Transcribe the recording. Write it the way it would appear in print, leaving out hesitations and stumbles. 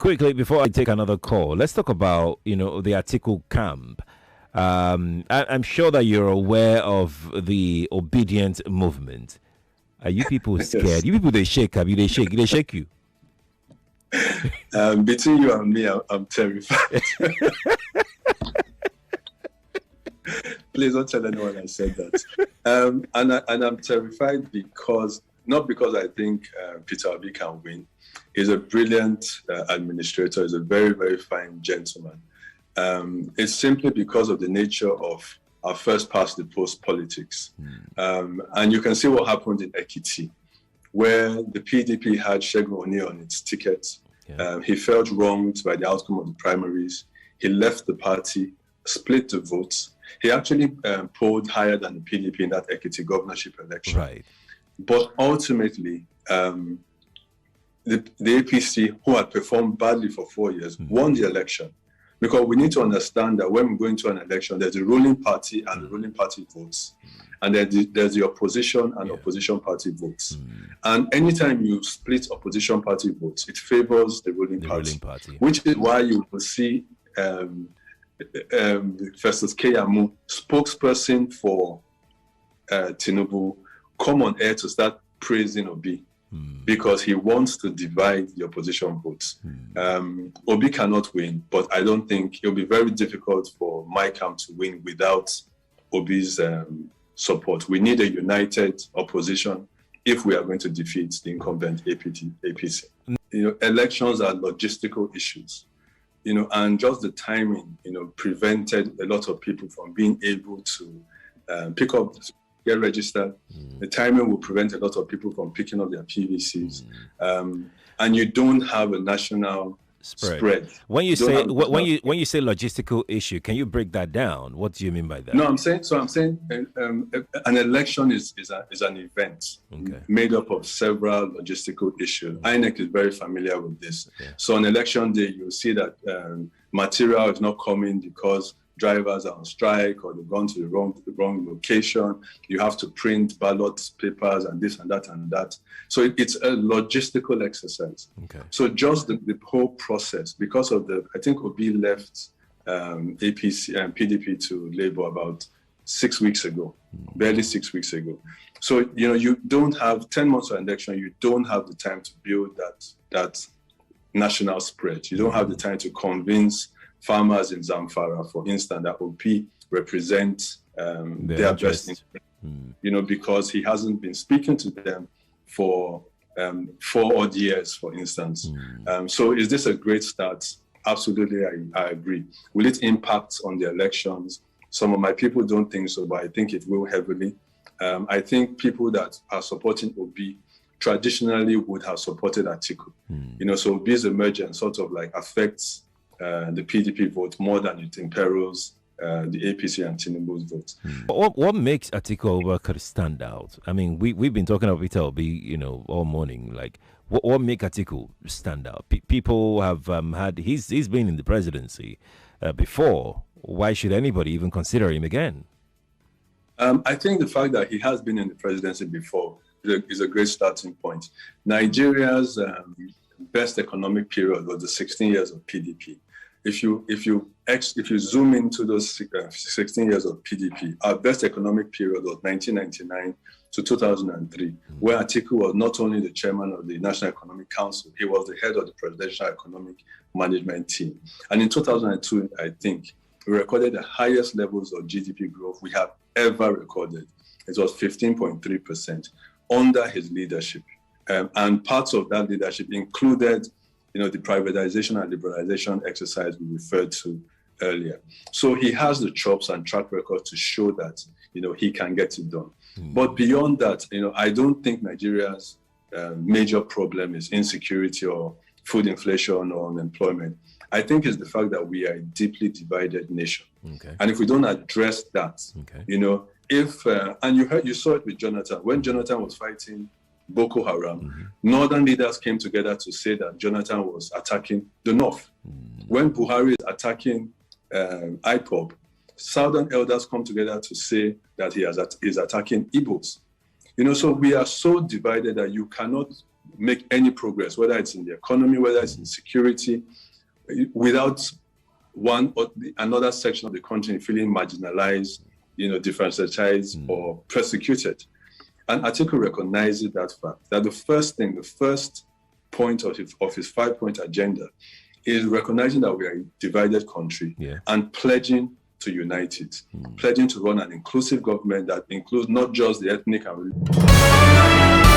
Quickly, before I take another call, let's talk about, the Atiku camp. I'm sure that you're aware of the obedient movement. Are you people scared? Yes. You people, they shake, have you? They shake you. Between you and me, I'm terrified. Please don't tell anyone I said that. And I'm terrified not because I think Peter Obi can win. He's a brilliant administrator. He's a very, very fine gentleman. It's simply because of the nature of our first past the post politics. And you can see what happened in Ekiti, where the PDP had Segun Oni on its ticket. Yeah. He felt wronged by the outcome of the primaries. He left the party, split the votes. He actually polled higher than the PDP in that Ekiti governorship election. Right. But ultimately, the APC, who had performed badly for 4 years, won the election. Because we need to understand that when we go into an election, there's a ruling party and the ruling party votes. And there's the opposition and opposition party votes. And anytime you split opposition party votes, it favors the ruling party. Which is why you will see Festus Keyamo, spokesperson for Tinubu, come on air to start praising Obi. Because he wants to divide the opposition votes. Obi cannot win, but I don't think it'll be very difficult for my camp to win without Obi's support. We need a united opposition if we are going to defeat the incumbent APC. Elections are logistical issues, and just the timing, prevented a lot of people from being able to pick up, get registered. The timing will prevent a lot of people from picking up their PVCs. And you don't have a national spread. When you say logistical issue, can you break that down? What do you mean by that? No, I'm saying an election is an event made up of several logistical issues. INEC is very familiar with this. So on election day, you'll see that material is not coming because drivers are on strike or they've gone to the wrong location. You have to print ballot papers and this and that and that. So it's a logistical exercise. So just the whole process, because of I think Obi left APC and PDP to Labour about 6 weeks ago, barely 6 weeks ago. So, you don't have 10 months of election, you don't have the time to build that national spread. You don't have the time to convince farmers in Zamfara, for instance, that OP represents their best interest, because he hasn't been speaking to them for 4 odd years, for instance. So is this a great start? Absolutely, I agree. Will it impact on the elections? Some of my people don't think so, but I think it will heavily. I think people that are supporting OB traditionally would have supported Atiku. So OB's emergence sort of affects the PDP vote more than it imperils the APC and Tinubu's votes. What makes Atiku Abubakar stand out? I mean, we've been talking about Peter Obi, all morning. What makes Atiku stand out? People have he's been in the presidency before. Why should anybody even consider him again? I think the fact that he has been in the presidency before is a great starting point. Nigeria's best economic period was the 16 years of PDP. If you zoom into those 16 years of PDP, our best economic period was 1999 to 2003, where Atiku was not only the chairman of the National Economic Council, he was the head of the Presidential Economic Management Team. And in 2002, I think, we recorded the highest levels of GDP growth we have ever recorded. It was 15.3% under his leadership. And parts of that leadership included the privatization and liberalization exercise we referred to earlier. So he has the chops and track record to show that, he can get it done. But beyond that, I don't think Nigeria's major problem is insecurity or food inflation or unemployment. I think it's the fact that we are a deeply divided nation. And if we don't address that, and you saw it with Jonathan. When Jonathan was fighting Boko Haram, northern leaders came together to say that Jonathan was attacking the north. When Buhari is attacking IPOB, southern elders come together to say that he is attacking Igbos. So we are so divided that you cannot make any progress, whether it's in the economy, whether it's in security, without one or another section of the country feeling marginalized, disenfranchised or persecuted. And Atiku recognizes that fact, that the first point of his 5-point agenda is recognizing that we are a divided country and pledging to unite it, pledging to run an inclusive government that includes not just the ethnic and religious.